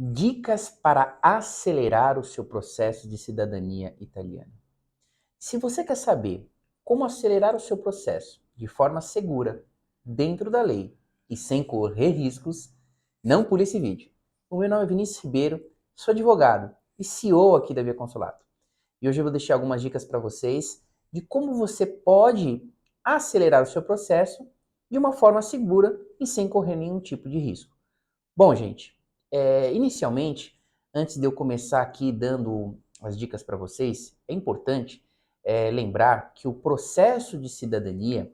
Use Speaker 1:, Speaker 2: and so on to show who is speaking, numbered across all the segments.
Speaker 1: Dicas para acelerar o seu processo de cidadania italiana. Se você quer saber como acelerar o seu processo de forma segura, dentro da lei e sem correr riscos, não pule esse vídeo. O meu nome é Vinícius Ribeiro, sou advogado e CEO aqui da Via Consulato. E hoje eu vou deixar algumas dicas para vocês de como você pode acelerar o seu processo de uma forma segura e sem correr nenhum tipo de risco. Bom, gente, inicialmente, antes de eu começar aqui dando as dicas para vocês, é importante lembrar que o processo de cidadania,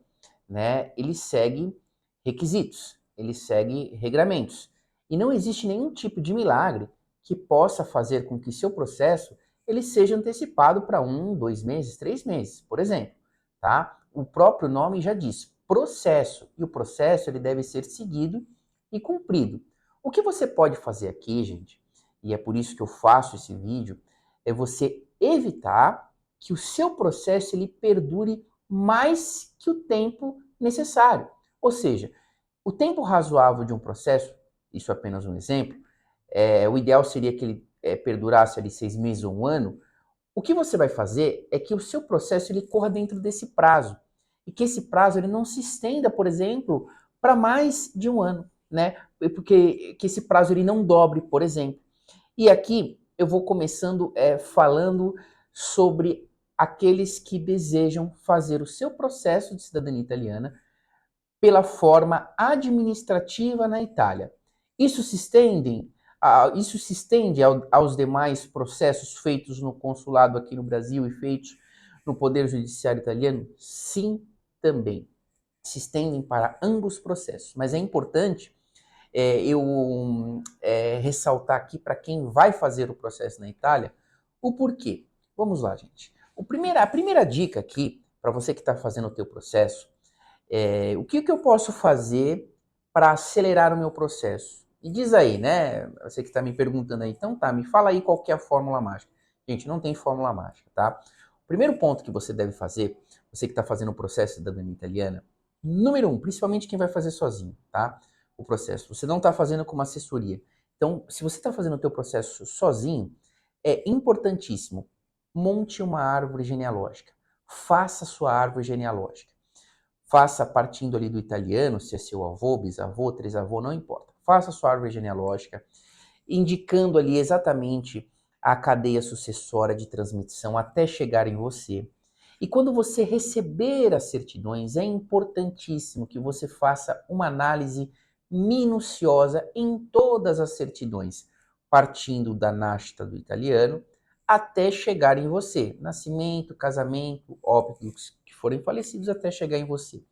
Speaker 1: né, ele segue requisitos, ele segue regramentos. E não existe nenhum tipo de milagre que possa fazer com que seu processo ele seja antecipado para 1, 2 meses, 3 meses, por exemplo, tá? O próprio nome já diz processo, e o processo ele deve ser seguido e cumprido. O que você pode fazer aqui, gente, e é por isso que eu faço esse vídeo, é você evitar que o seu processo ele perdure mais que o tempo necessário. Ou seja, o tempo razoável de um processo, isso é apenas um exemplo, o ideal seria que ele perdurasse ali 6 meses ou um ano. O que você vai fazer é que o seu processo ele corra dentro desse prazo e que esse prazo ele não se estenda, por exemplo, para mais de um ano, né? Porque que esse prazo ele não dobre, por exemplo. E aqui eu vou começando falando sobre aqueles que desejam fazer o seu processo de cidadania italiana pela forma administrativa na Itália. Isso se estende, aos demais processos feitos no consulado aqui no Brasil e feitos no Poder Judiciário italiano? Sim, também. Se estendem para ambos os processos. Mas é importante eu ressaltar aqui para quem vai fazer o processo na Itália o porquê. Vamos lá, gente. A primeira dica aqui, para você que está fazendo o teu processo, o que eu posso fazer para acelerar o meu processo? E diz aí, né? Você que está me perguntando aí, então tá, me fala aí qual que é a fórmula mágica. Gente, não tem fórmula mágica, tá? O primeiro ponto que você deve fazer, você que está fazendo o processo de cidadania italiana, número um, principalmente quem vai fazer sozinho, tá? O processo. Você não está fazendo com uma assessoria. Então, se você está fazendo o teu processo sozinho, é importantíssimo. Monte uma árvore genealógica. Faça a sua árvore genealógica. Faça partindo ali do italiano, se é seu avô, bisavô, trisavô, não importa. Faça sua árvore genealógica, indicando ali exatamente a cadeia sucessória de transmissão até chegar em você. E quando você receber as certidões, é importantíssimo que você faça uma análise minuciosa em todas as certidões, partindo da nascita do italiano até chegar em você. Nascimento, casamento, óbitos que forem falecidos até chegar em você.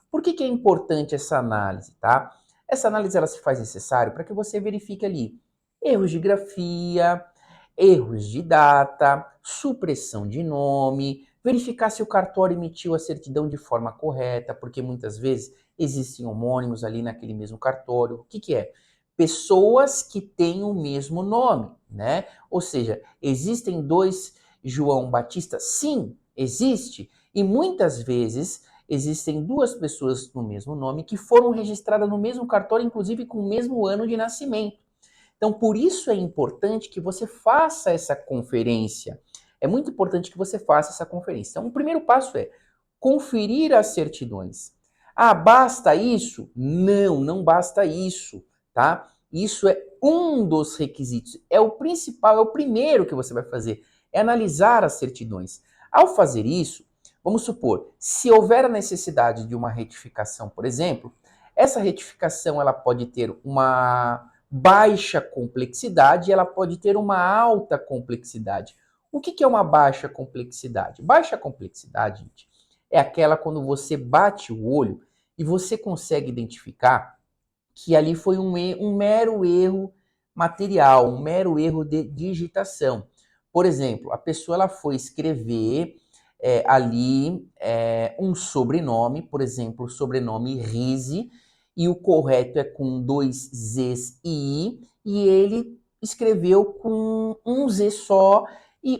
Speaker 1: Por que é importante essa análise, tá? Essa análise ela se faz necessário para que você verifique ali erros de grafia, erros de data, supressão de nome, verificar se o cartório emitiu a certidão de forma correta, porque muitas vezes existem homônimos ali naquele mesmo cartório. O que é? Pessoas que têm o mesmo nome, né? Ou seja, existem dois João Batista? Sim, existe. E muitas vezes existem duas pessoas no mesmo nome que foram registradas no mesmo cartório, inclusive com o mesmo ano de nascimento. Então, por isso é importante que você faça essa conferência. É muito importante que você faça essa conferência. Então, o primeiro passo é conferir as certidões. Ah, basta isso? Não, não basta isso, tá? Isso é um dos requisitos. É o principal, é o primeiro que você vai fazer, é analisar as certidões. Ao fazer isso, vamos supor, se houver a necessidade de uma retificação, por exemplo, essa retificação ela pode ter uma baixa complexidade e ela pode ter uma alta complexidade. O que é uma baixa complexidade? Baixa complexidade, gente, é aquela quando você bate o olho e você consegue identificar que ali foi um mero erro material, um mero erro de digitação. Por exemplo, a pessoa ela foi escrever ali um sobrenome, por exemplo, o sobrenome Rise, e o correto é com dois Zs e I, e ele escreveu com um Z só,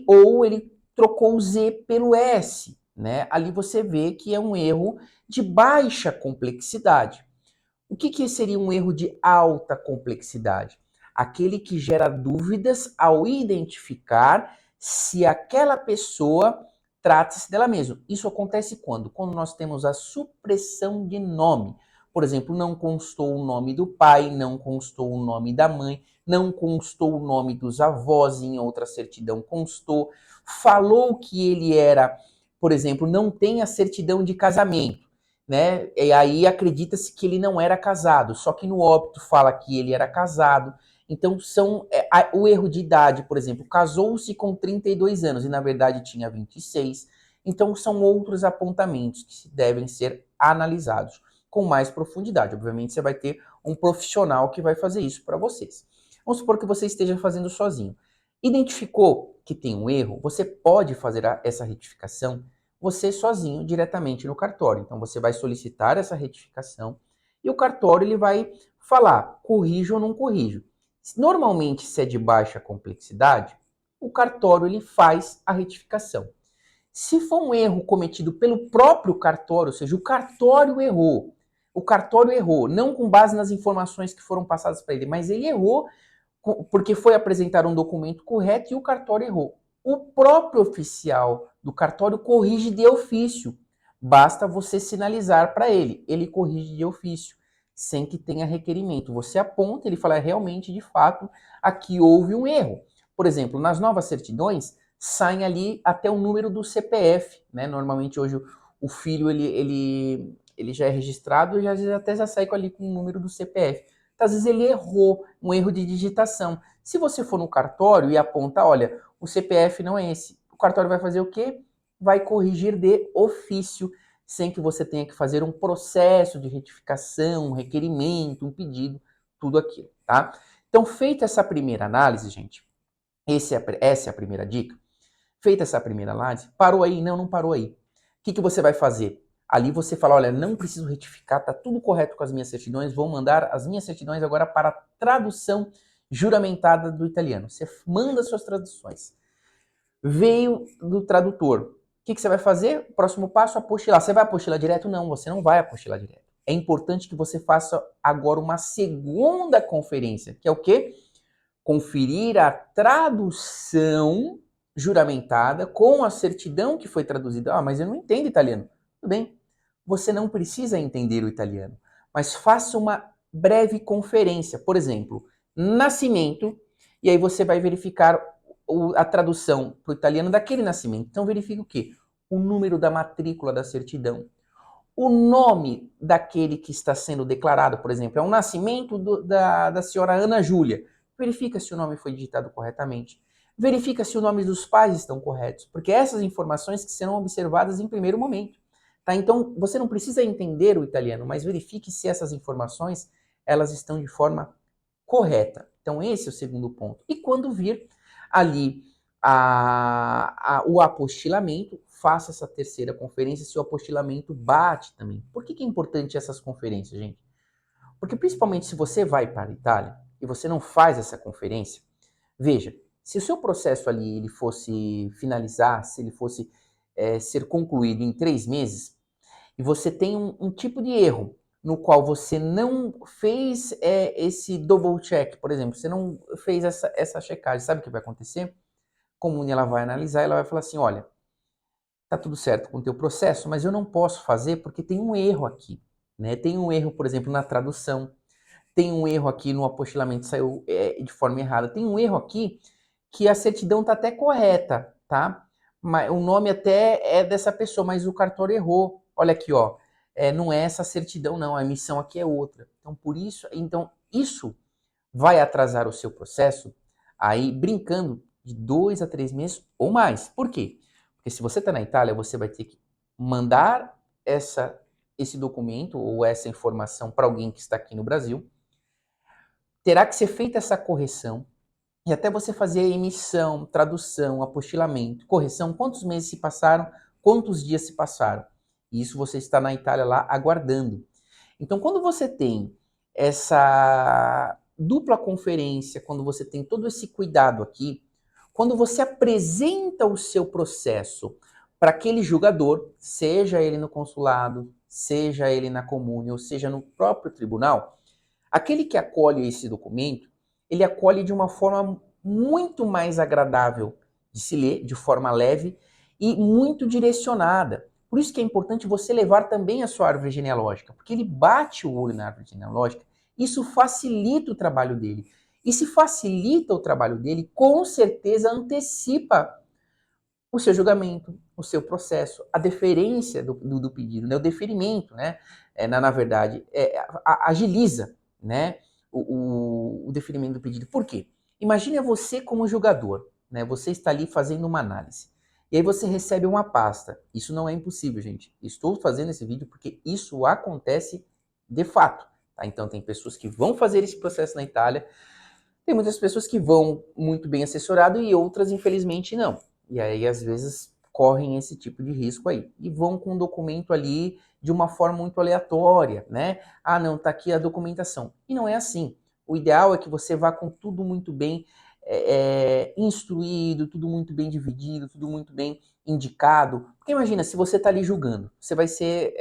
Speaker 1: ou ele trocou o Z pelo S, né? Ali você vê que é um erro de baixa complexidade. O que seria um erro de alta complexidade? aquele que gera dúvidas ao identificar se aquela pessoa trata-se dela mesma. Isso acontece quando? Quando nós temos a supressão de nome. Por exemplo, não constou o nome do pai, não constou o nome da mãe, não constou o nome dos avós, em outra certidão constou. Falou que ele era, por exemplo, não tem a certidão de casamento, né? E aí acredita-se que ele não era casado, só que no óbito fala que ele era casado. Então, o erro de idade, por exemplo, casou-se com 32 anos e na verdade tinha 26. Então, são outros apontamentos que devem ser analisados com mais profundidade. Obviamente, você vai ter um profissional que vai fazer isso para vocês. Vamos supor que você esteja fazendo sozinho. Identificou que tem um erro, você pode fazer essa retificação você sozinho diretamente no cartório. Então, você vai solicitar essa retificação e o cartório ele vai falar, corrijo ou não corrijo. Normalmente, se é de baixa complexidade, o cartório ele faz a retificação. Se for um erro cometido pelo próprio cartório, ou seja, o cartório errou, não com base nas informações que foram passadas para ele, mas ele errou porque foi apresentar um documento correto e o cartório errou. O próprio oficial do cartório corrige de ofício. Basta você sinalizar para ele. Ele corrige de ofício, sem que tenha requerimento. Você aponta, ele fala, realmente, de fato, aqui houve um erro. Por exemplo, nas novas certidões, saem ali até o número do CPF, né? Normalmente hoje o filho ele já é registrado e às vezes até já sai ali com o número do CPF. Então, às vezes ele errou, um erro de digitação. Se você for no cartório e apontar, olha, o CPF não é esse, o cartório vai fazer o quê? Vai corrigir de ofício, sem que você tenha que fazer um processo de retificação, um requerimento, um pedido, tudo aquilo, tá? Então, feita essa primeira análise, gente, essa é a primeira dica. Feita essa primeira análise, parou aí? Não, não parou aí. O que você vai fazer? Ali você fala, olha, não preciso retificar, tá tudo correto com as minhas certidões, vou mandar as minhas certidões agora para a tradução juramentada do italiano. Você manda suas traduções. Veio do tradutor. O que você vai fazer? Próximo passo, apostilar. Você vai apostilar direto? Não, você não vai apostilar direto. É importante que você faça agora uma segunda conferência, que é o quê? Conferir a tradução juramentada com a certidão que foi traduzida. Ah, mas eu não entendo italiano. Tudo bem, você não precisa entender o italiano, mas faça uma breve conferência, por exemplo, nascimento, e aí você vai verificar a tradução para o italiano daquele nascimento. Então verifique o quê? O número da matrícula da certidão, o nome daquele que está sendo declarado, por exemplo, é o nascimento da senhora Ana Júlia. Verifica se o nome foi digitado corretamente. Verifica se o nome dos pais estão corretos, porque essas informações que serão observadas em primeiro momento. Tá? Então, você não precisa entender o italiano, mas verifique se essas informações elas estão de forma correta. Então, esse é o segundo ponto. E quando vir ali o apostilamento, faça essa terceira conferência se o apostilamento bate também. Por que é importante essas conferências, gente? Porque principalmente se você vai para a Itália e você não faz essa conferência, veja, se o seu processo ali ele fosse finalizar, se ele fosse ser concluído em 3 meses, e você tem um tipo de erro no qual você não fez esse double check, por exemplo, você não fez essa checagem, sabe o que vai acontecer? A Comune ela vai analisar, ela vai falar assim, olha, tá tudo certo com o teu processo, mas eu não posso fazer porque tem um erro aqui, né? Tem um erro, por exemplo, na tradução, tem um erro aqui no apostilamento, saiu de forma errada, tem um erro aqui que a certidão tá até correta, tá? Mas o nome até é dessa pessoa, mas o cartório errou. Olha aqui, ó, não é essa certidão não, a emissão aqui é outra. Então isso vai atrasar o seu processo aí brincando de 2 a 3 meses ou mais. Por quê? Porque se você está na Itália, você vai ter que mandar esse documento ou essa informação para alguém que está aqui no Brasil. Terá que ser feita essa correção e até você fazer a emissão, tradução, apostilamento, correção, quantos meses se passaram, quantos dias se passaram. E isso você está na Itália lá aguardando. Então, quando você tem essa dupla conferência, quando você tem todo esse cuidado aqui, quando você apresenta o seu processo para aquele julgador, seja ele no consulado, seja ele na comune, ou seja no próprio tribunal, aquele que acolhe esse documento, ele acolhe de uma forma muito mais agradável de se ler, de forma leve e muito direcionada. Por isso que é importante você levar também a sua árvore genealógica, porque ele bate o olho na árvore genealógica, isso facilita o trabalho dele. E se facilita o trabalho dele, com certeza antecipa o seu julgamento, o seu processo, a deferência do pedido, né? O deferimento, né? Na verdade, agiliza, né? O deferimento do pedido. Por quê? Imagine você como julgador, né? Você está ali fazendo uma análise. E aí você recebe uma pasta. Isso não é impossível, gente. Estou fazendo esse vídeo porque isso acontece de fato. Tá? Então tem pessoas que vão fazer esse processo na Itália, tem muitas pessoas que vão muito bem assessorado e outras, infelizmente, não. E aí, às vezes, correm esse tipo de risco aí. E vão com o documento ali de uma forma muito aleatória, né? Ah, não, tá aqui a documentação. E não é assim. O ideal é que você vá com tudo muito bem instruído, tudo muito bem dividido, tudo muito bem indicado. Porque imagina, se você está ali julgando, você vai ser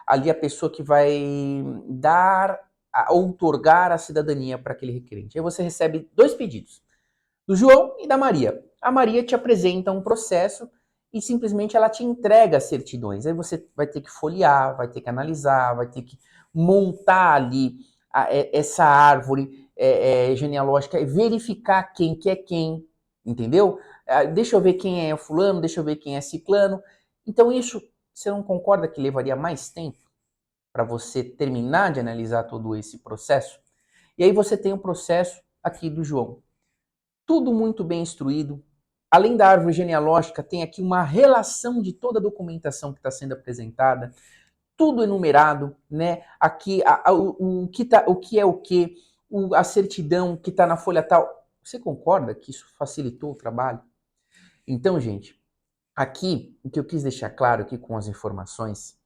Speaker 1: ali a pessoa que vai dar a outorgar a cidadania para aquele requerente. Aí você recebe dois pedidos, do João e da Maria. A Maria te apresenta um processo e simplesmente ela te entrega as certidões. Aí você vai ter que folhear, vai ter que analisar, vai ter que montar ali essa árvore genealógica e verificar quem que é quem, entendeu? Deixa eu ver quem é fulano, deixa eu ver quem é ciclano. Então isso, você não concorda que levaria mais tempo para você terminar de analisar todo esse processo? E aí você tem o processo aqui do João. Tudo muito bem instruído. Além da árvore genealógica, tem aqui uma relação de toda a documentação que está sendo apresentada, tudo enumerado, né? Aqui o que é o que, a certidão que está na folha tal. Você concorda que isso facilitou o trabalho? Então, gente, aqui o que eu quis deixar claro aqui com as informações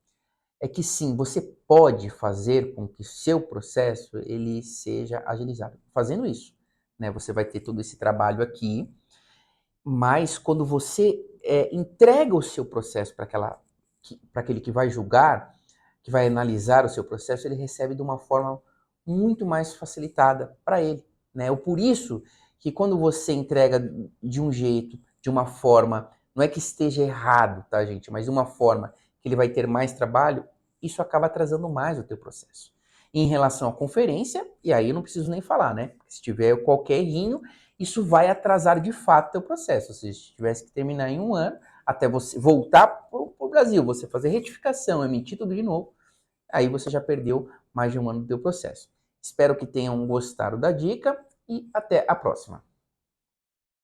Speaker 1: é que sim, você pode fazer com que seu processo ele seja agilizado. Fazendo isso, né, você vai ter todo esse trabalho aqui, mas quando você entrega o seu processo para aquele que vai julgar, que vai analisar o seu processo, ele recebe de uma forma muito mais facilitada para ele, né? Ou por isso que quando você entrega de um jeito, de uma forma, não é que esteja errado, tá, gente? Mas de uma forma que ele vai ter mais trabalho, isso acaba atrasando mais o teu processo. Em relação à conferência, e aí eu não preciso nem falar, né? Se tiver qualquer errinho, isso vai atrasar de fato o teu processo. Se você tivesse que terminar em um ano, até você voltar para o Brasil, você fazer retificação, emitir tudo de novo, aí você já perdeu mais de um ano do teu processo. Espero que tenham gostado da dica e até a próxima.